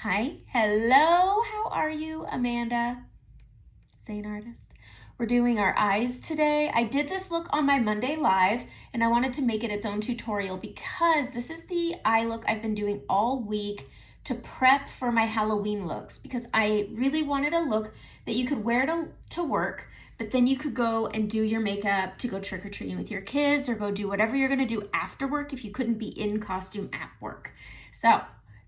Hi, hello, how are you, Amanda? Seint artist. We're doing our eyes today. I did this look on my Monday live and I wanted to make it its own tutorial because this is the eye look I've been doing all week to prep for my Halloween looks because I really wanted a look that you could wear to work, but then you could go and do your makeup to go trick-or-treating with your kids or go do whatever you're gonna do after work if you couldn't be in costume at work. So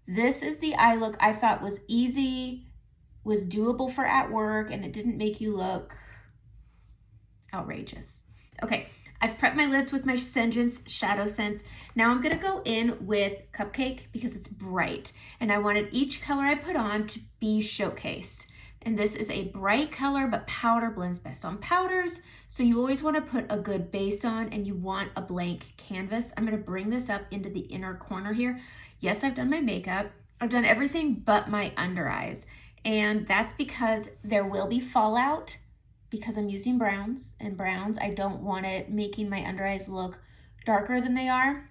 this is the eye look I thought was easy, was doable for at work, and it didn't make you look outrageous. Okay, I've prepped my lids with my Seint Shadow Scents. Now I'm gonna go in with Cupcake because it's bright, and I wanted each color I put on to be showcased. And this is a bright color, but powder blends best on powders, so you always wanna put a good base on and you want a blank canvas. I'm gonna bring this up into the inner corner here. Yes, I've done my makeup. I've done everything but my under eyes. And that's because there will be fallout because I'm using browns, and browns, I don't want it making my under eyes look darker than they are.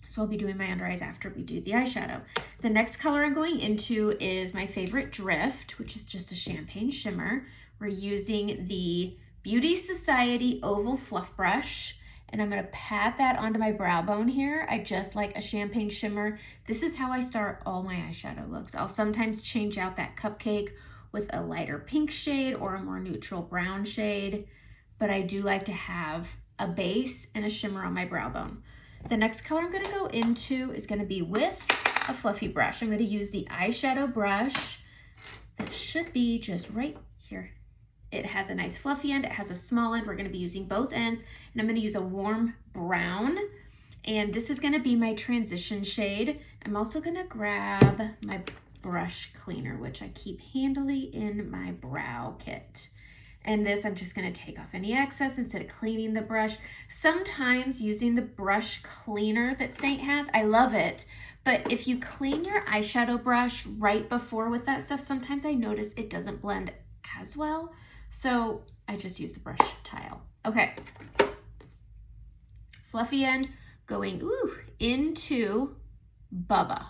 So I'll be doing my under eyes after we do the eyeshadow. The next color I'm going into is my favorite Drift, which is just a champagne shimmer. We're using the Beauty Society Oval Fluff Brush, and I'm gonna pat that onto my brow bone here. I just like a champagne shimmer. This is how I start all my eyeshadow looks. I'll sometimes change out that Cupcake with a lighter pink shade or a more neutral brown shade, but I do like to have a base and a shimmer on my brow bone. The next color I'm gonna go into is gonna be with a fluffy brush. I'm gonna use the eyeshadow brush that should be just right here. It has a nice fluffy end, it has a small end. We're gonna be using both ends, and I'm gonna use a warm brown, and this is gonna be my transition shade. I'm also gonna grab my brush cleaner, which I keep handily in my brow kit. And this, I'm just gonna take off any excess instead of cleaning the brush. Sometimes using the brush cleaner that Seint has, I love it, but if you clean your eyeshadow brush right before with that stuff, sometimes I notice it doesn't blend as well. So I just use the brush tile. Okay, fluffy end going into Bubba,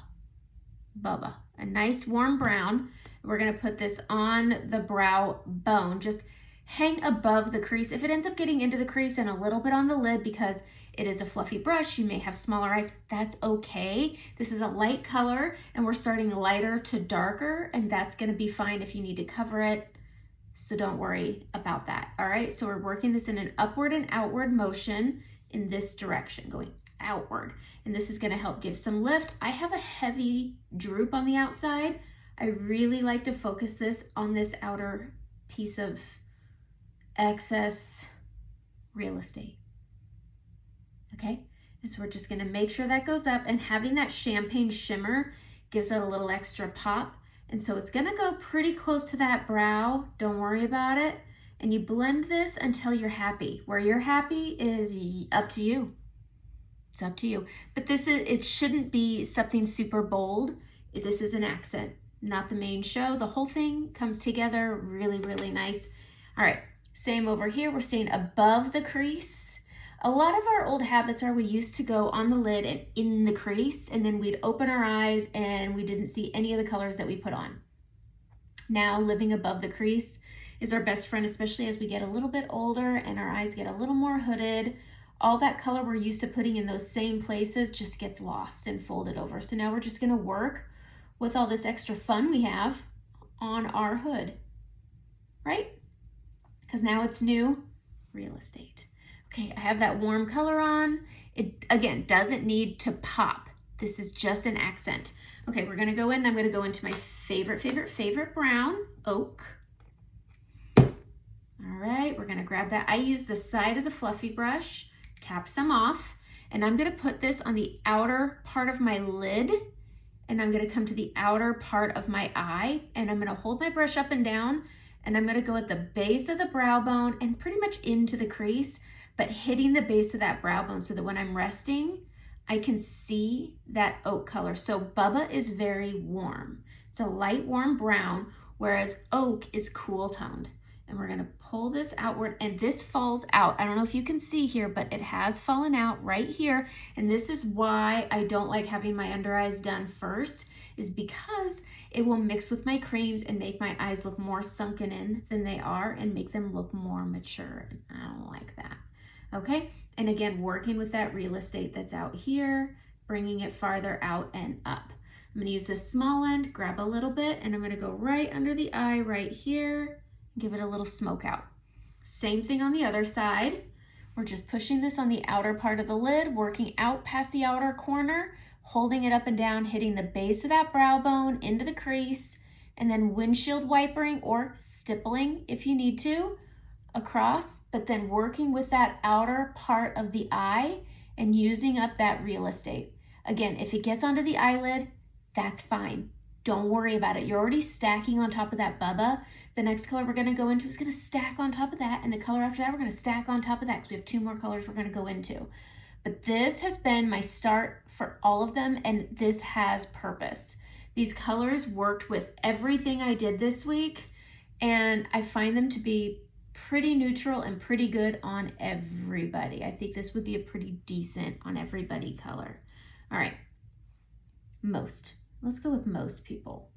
a nice warm brown. We're gonna put this on the brow bone, just hang above the crease. If it ends up getting into the crease and a little bit on the lid because it is a fluffy brush, you may have smaller eyes, that's okay. This is a light color and we're starting lighter to darker, and that's gonna be fine if you need to cover it. So don't worry about that, all right? So we're working this in an upward and outward motion in this direction, going outward. And this is gonna help give some lift. I have a heavy droop on the outside. I really like to focus this on this outer piece of excess real estate, okay? And so we're just gonna make sure that goes up, and having that champagne shimmer gives it a little extra pop. And so it's gonna go pretty close to that brow. Don't worry about it. And you blend this until you're happy. Where you're happy is up to you. It's up to you. But it shouldn't be something super bold. This is an accent, not the main show. The whole thing comes together really, really nice. All right, same over here. We're staying above the crease. A lot of our old habits are we used to go on the lid and in the crease, and then we'd open our eyes and we didn't see any of the colors that we put on. Now living above the crease is our best friend, especially as we get a little bit older and our eyes get a little more hooded. All that color we're used to putting in those same places just gets lost and folded over. So now we're just gonna work with all this extra fun we have on our hood, right? Because now it's new real estate. Okay, I have that warm color on. It, again, doesn't need to pop. This is just an accent. Okay, we're gonna go in, I'm gonna go into my favorite brown, Oak. All right, we're gonna grab that. I use the side of the fluffy brush, tap some off, and I'm gonna put this on the outer part of my lid, and I'm gonna come to the outer part of my eye, and I'm gonna hold my brush up and down, and I'm gonna go at the base of the brow bone and pretty much into the crease, but hitting the base of that brow bone so that when I'm resting, I can see that oak color. So Bubba is very warm. It's a light warm brown, whereas Oak is cool toned. And we're gonna pull this outward, and this falls out. I don't know if you can see here, but it has fallen out right here. And this is why I don't like having my under eyes done first, is because it will mix with my creams and make my eyes look more sunken in than they are and make them look more mature. And I don't like that. Okay, and again, working with that real estate that's out here, bringing it farther out and up. I'm going to use this small end, grab a little bit, and I'm going to go right under the eye right here, give it a little smoke out. Same thing on the other side. We're just pushing this on the outer part of the lid, working out past the outer corner, holding it up and down, hitting the base of that brow bone into the crease, and then windshield wipering or stippling if you need to across, but then working with that outer part of the eye and using up that real estate. Again, if it gets onto the eyelid, that's fine. Don't worry about it. You're already stacking on top of that Bubba. The next color we're going to go into is going to stack on top of that, and the color after that we're going to stack on top of that because we have 2 more colors we're going to go into. But this has been my start for all of them, and this has purpose. These colors worked with everything I did this week, and I find them to be pretty neutral and pretty good on everybody. I think this would be a pretty decent on everybody color. All right, most. Let's go with most people.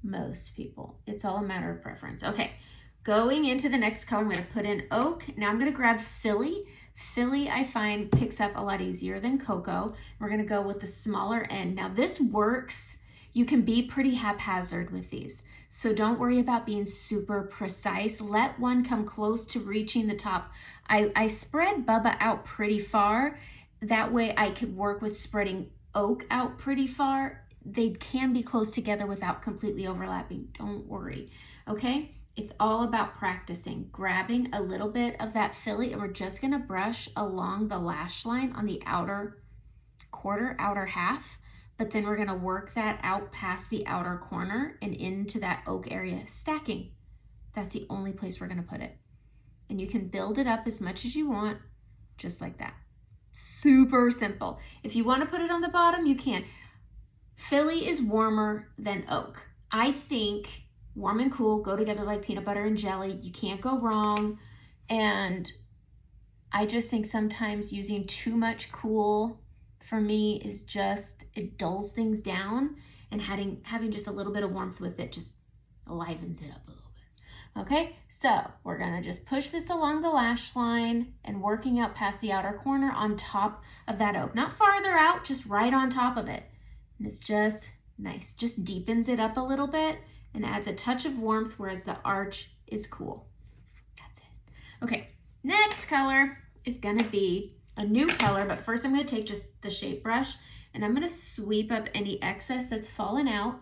Most people. It's all a matter of preference. Okay, going into the next color, I'm going to put in Oak. Now I'm going to grab Philly. Philly, I find, picks up a lot easier than Cocoa. We're going to go with the smaller end. Now this works. You can be pretty haphazard with these. So don't worry about being super precise. Let one come close to reaching the top. I spread Bubba out pretty far. That way I could work with spreading Oak out pretty far. They can be close together without completely overlapping. Don't worry, okay? It's all about practicing, grabbing a little bit of that Philly, and we're just gonna brush along the lash line on the outer quarter, outer half, but then we're gonna work that out past the outer corner and into that Oak area, stacking. That's the only place we're gonna put it. And you can build it up as much as you want, just like that. Super simple. If you wanna put it on the bottom, you can. Philly is warmer than Oak. I think warm and cool go together like peanut butter and jelly. You can't go wrong. And I just think sometimes using too much cool for me is just, it dulls things down, and having just a little bit of warmth with it just livens it up a little bit. Okay, so we're gonna just push this along the lash line and working out past the outer corner on top of that Oak. Not farther out, just right on top of it. And it's just nice, just deepens it up a little bit and adds a touch of warmth, whereas the arch is cool. That's it. Okay, next color is gonna be a new color, but first I'm gonna take just the shape brush and I'm gonna sweep up any excess that's fallen out,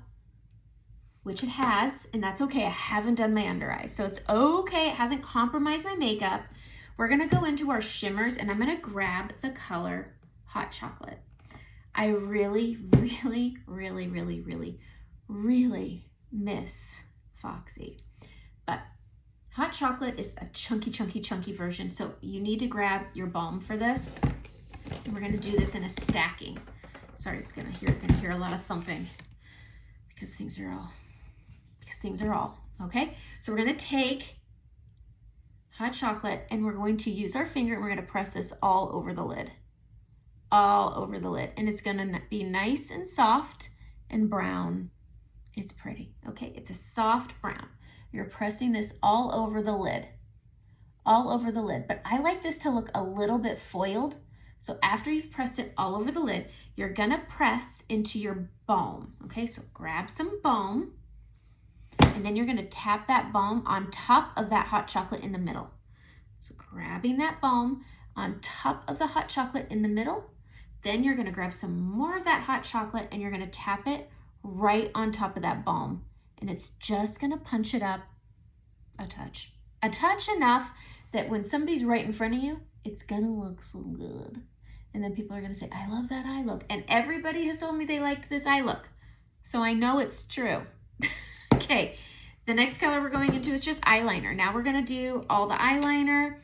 which it has, and that's okay. I haven't done my under eyes, so it's okay. It hasn't compromised my makeup. We're gonna go into our shimmers, and I'm gonna grab the color Hot Chocolate. I really, really, really, really, really, really miss Foxy. But Hot Chocolate is a chunky, chunky, chunky version. So you need to grab your balm for this. And we're gonna do this in a stacking. Sorry, it's gonna hear a lot of thumping because things are all, okay? So we're gonna take Hot Chocolate and we're going to use our finger and we're gonna press this all over the lid. All over the lid, and it's gonna be nice and soft and brown. It's pretty, okay? It's a soft brown. You're pressing this all over the lid, but I like this to look a little bit foiled. So after you've pressed it all over the lid, you're gonna press into your balm, okay? So grab some balm, and then you're gonna tap that balm on top of that hot chocolate in the middle. So grabbing that balm on top of the hot chocolate in the middle, then you're gonna grab some more of that hot chocolate and you're gonna tap it right on top of that balm. And it's just gonna punch it up a touch enough that when somebody's right in front of you, it's gonna look so good. And then people are gonna say, I love that eye look. And everybody has told me they like this eye look. So I know it's true. Okay, the next color we're going into is just eyeliner. Now we're gonna do all the eyeliner,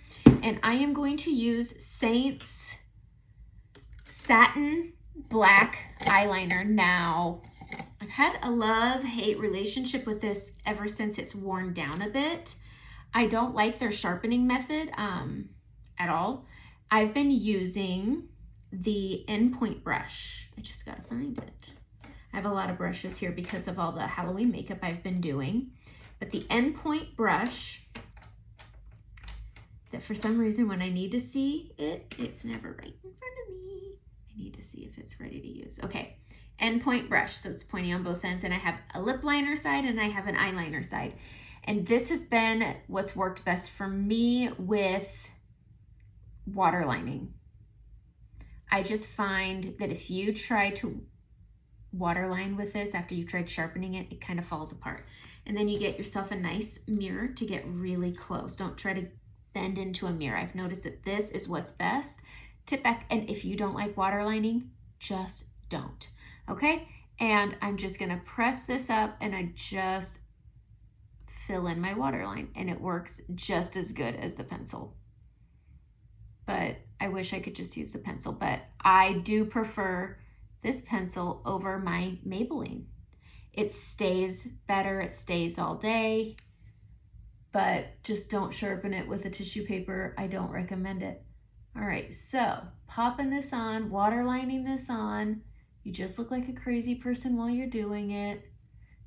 and I am going to use Seint's Satin Black eyeliner. Now, I've had a love-hate relationship with this ever since it's worn down a bit. I don't like their sharpening method at all. I've been using the endpoint brush. I just gotta find it. I have a lot of brushes here because of all the Halloween makeup I've been doing. But the endpoint brush, that for some reason when I need to see it, it's never right in front of me. I need to see if it's ready to use. Okay, endpoint brush, so it's pointy on both ends, and I have a lip liner side and I have an eyeliner side. And this has been what's worked best for me with waterlining. I just find that if you try to waterline with this after you've tried sharpening it, it kind of falls apart. And then you get yourself a nice mirror to get really close. Don't try to bend into a mirror. I've noticed that this is what's best. Tip back, and if you don't like waterlining, just don't. Okay? And I'm just gonna press this up and I just fill in my waterline, and it works just as good as the pencil. But I wish I could just use the pencil, but I do prefer this pencil over my Maybelline. It stays better, it stays all day, but just don't sharpen it with a tissue paper. I don't recommend it. All right, so popping this on, waterlining this on. You just look like a crazy person while you're doing it.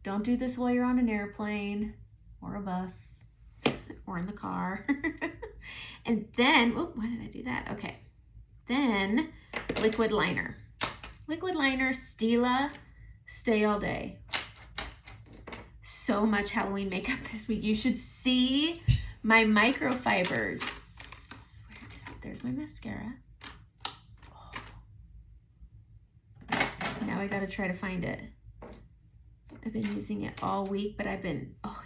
Don't do this while you're on an airplane or a bus or in the car. And then, oh, why did I do that? Okay, then liquid liner. Liquid liner, Stila, Stay All Day. So much Halloween makeup this week. You should see my microfibers. Where is it? There's my mascara. Oh. Now I gotta try to find it. I've been using it all week, but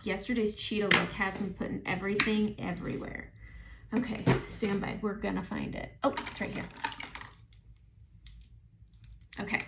yesterday's Cheetah look has me putting everything everywhere. Okay, stand by. We're gonna find it. Oh, it's right here. Okay,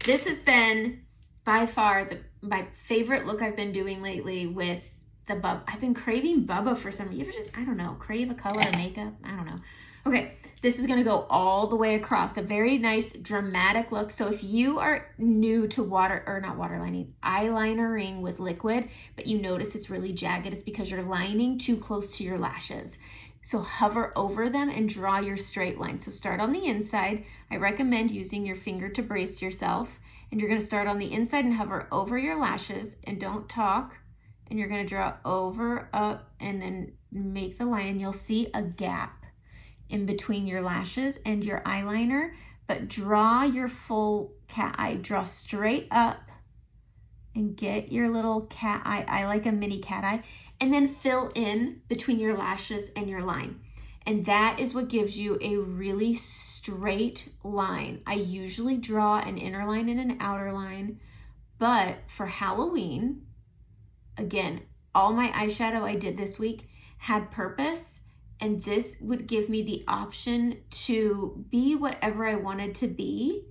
this has been by far my favorite look I've been doing lately with the Bubba. I've been craving Bubba for some reason. You ever just, I don't know, crave a color of makeup? I don't know. Okay, this is gonna go all the way across. A very nice dramatic look. So if you are new to eyelinering with liquid, but you notice it's really jagged, it's because you're lining too close to your lashes. So hover over them and draw your straight line. So start on the inside. I recommend using your finger to brace yourself. And you're gonna start on the inside and hover over your lashes and don't talk. And you're gonna draw over, up, and then make the line, and you'll see a gap in between your lashes and your eyeliner, but draw your full cat eye. Draw straight up and get your little cat eye. I like a mini cat eye. And then fill in between your lashes and your line. And that is what gives you a really straight line. I usually draw an inner line and an outer line, but for Halloween, again, all my eyeshadow I did this week had purpose, and this would give me the option to be whatever I wanted to be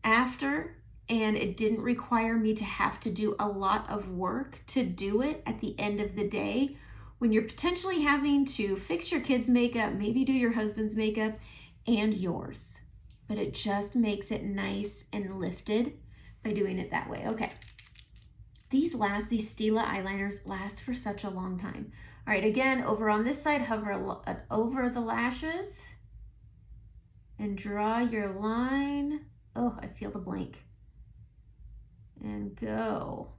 after, and it didn't require me to have to do a lot of work to do it at the end of the day when you're potentially having to fix your kids' makeup, maybe do your husband's makeup and yours. But it just makes it nice and lifted by doing it that way. Okay, these Stila eyeliners last for such a long time. All right, again, over on this side, hover over the lashes and draw your line. Oh, I feel the blank. And go.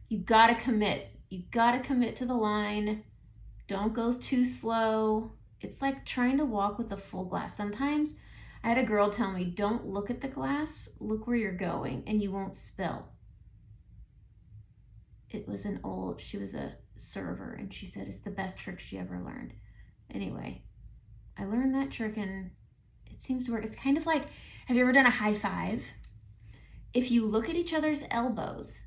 You gotta commit. You gotta commit to the line. Don't go too slow. It's like trying to walk with a full glass. Sometimes I had a girl tell me, don't look at the glass, look where you're going and you won't spill. She was a server, and she said it's the best trick she ever learned. Anyway, I learned that trick and it seems to work. It's kind of like, have you ever done a high five? If you look at each other's elbows,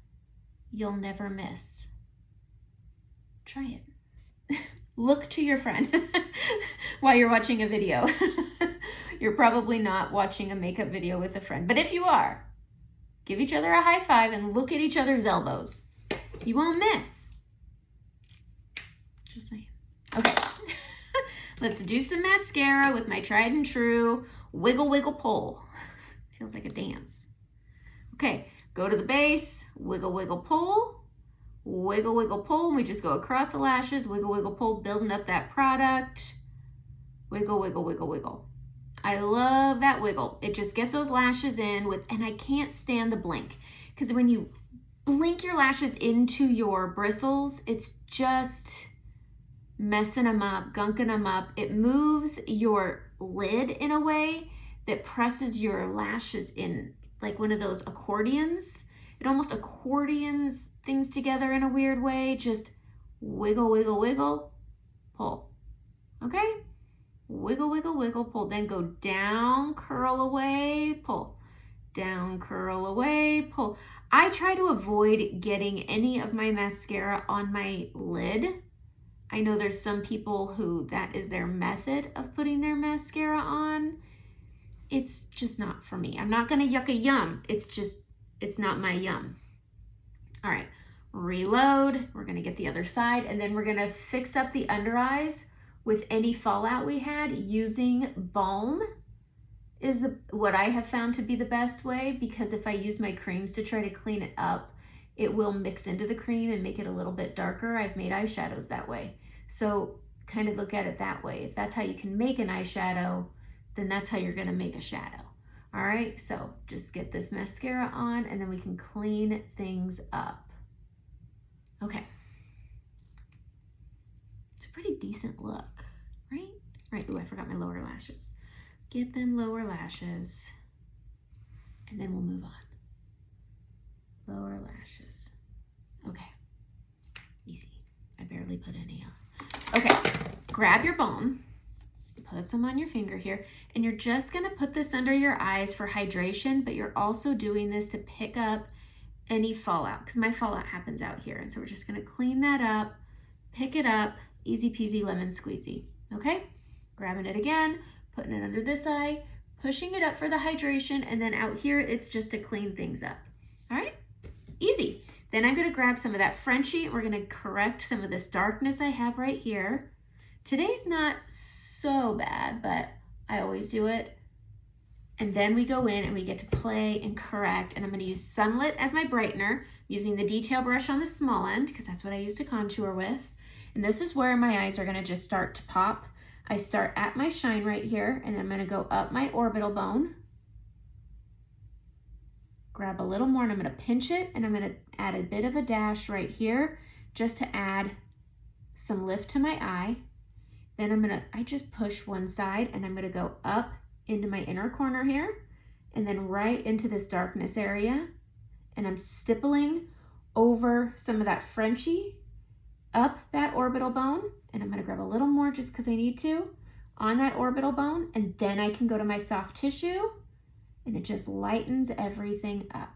you'll never miss. Try it. Look to your friend while you're watching a video. You're probably not watching a makeup video with a friend, but if you are, give each other a high five and look at each other's elbows. You won't miss. Just saying. Okay, let's do some mascara with my tried and true wiggle, wiggle, pull. Feels like a dance. Okay, go to the base, wiggle, wiggle, pull, wiggle, wiggle, pull. And we just go across the lashes, wiggle, wiggle, pull, building up that product. Wiggle, wiggle, wiggle, wiggle. I love that wiggle. It just gets those lashes in with, and I can't stand the blink because when you blink your lashes into your bristles, it's just messing them up, gunking them up. It moves your lid in a way that presses your lashes in like one of those accordions. It almost accordions things together in a weird way. Just wiggle, wiggle, wiggle, pull. Okay? Wiggle, wiggle, wiggle, pull. Then go down, curl away, pull. Down, curl away, pull. I try to avoid getting any of my mascara on my lid. I know there's some people who that is their method of putting their mascara on. It's just not for me. I'm not gonna yuck a yum. It's not my yum. All right, reload. We're gonna get the other side, and then we're gonna fix up the under eyes with any fallout we had using balm is what I have found to be the best way, because if I use my creams to try to clean it up, it will mix into the cream and make it a little bit darker. I've made eyeshadows that way. So kind of look at it that way. If that's how you can make an eyeshadow, then that's how you're gonna make a shadow. All right, so just get this mascara on and then we can clean things up. Okay. It's a pretty decent look, right? Right, ooh, I forgot my lower lashes. Get them lower lashes, and then we'll move on. Lower lashes. Okay, easy. I barely put any on. Okay, grab your balm, put some on your finger here, and you're just gonna put this under your eyes for hydration, but you're also doing this to pick up any fallout, because my fallout happens out here. And so we're just gonna clean that up, pick it up, easy peasy lemon squeezy, okay? Grabbing it again, putting it under this eye, pushing it up for the hydration, and then out here, it's just to clean things up. All right, easy. Then I'm gonna grab some of that Frenchie, and we're gonna correct some of this darkness I have right here. Today's not so bad, but I always do it. And then we go in and we get to play and correct, and I'm gonna use Sunlit as my brightener. I'm using the detail brush on the small end, because that's what I use to contour with. And this is where my eyes are gonna just start to pop. I start at my shine right here, and I'm gonna go up my orbital bone, grab a little more, and I'm gonna pinch it, and I'm gonna add a bit of a dash right here, just to add some lift to my eye. Then I just push one side, and I'm gonna go up into my inner corner here, and then right into this darkness area, and I'm stippling over some of that Frenchie up that orbital bone, and I'm gonna grab a little more just because I need to on that orbital bone, and then I can go to my soft tissue, and it just lightens everything up.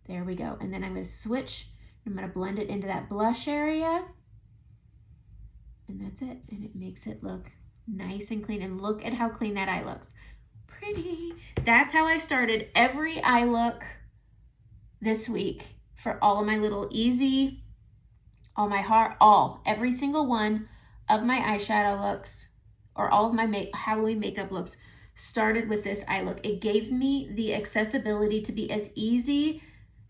There we go. And then I'm gonna switch, I'm gonna blend it into that blush area, and that's it, and it makes it look nice and clean. And look at how clean that eye looks. Pretty. That's how I started every eye look this week for all of my little easy, all my heart, every single one of my eyeshadow looks, or all of my Halloween makeup looks started with this eye look. It gave me the accessibility to be as easy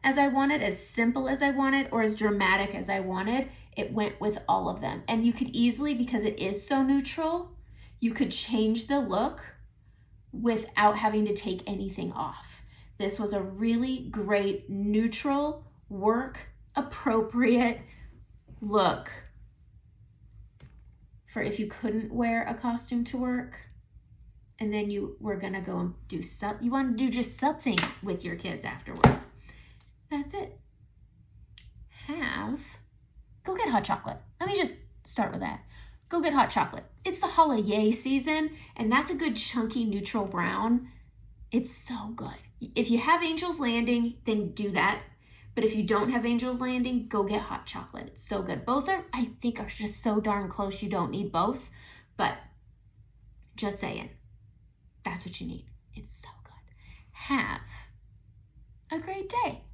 as I wanted, as simple as I wanted, or as dramatic as I wanted. It went with all of them. And you could easily, because it is so neutral, you could change the look without having to take anything off. This was a really great neutral, work appropriate look for if you couldn't wear a costume to work, and then you were gonna go and do something, you want to do just something with your kids afterwards. That's it. Go get hot chocolate. Let me just start with that. Go get hot chocolate. It's the holiday season, and that's a good chunky neutral brown. It's so good. If you have Angel's Landing, then do that. But if you don't have Angel's Landing, go get hot chocolate. It's so good. Both I think, are just so darn close. You don't need both, but just saying, that's what you need. It's so good. Have a great day.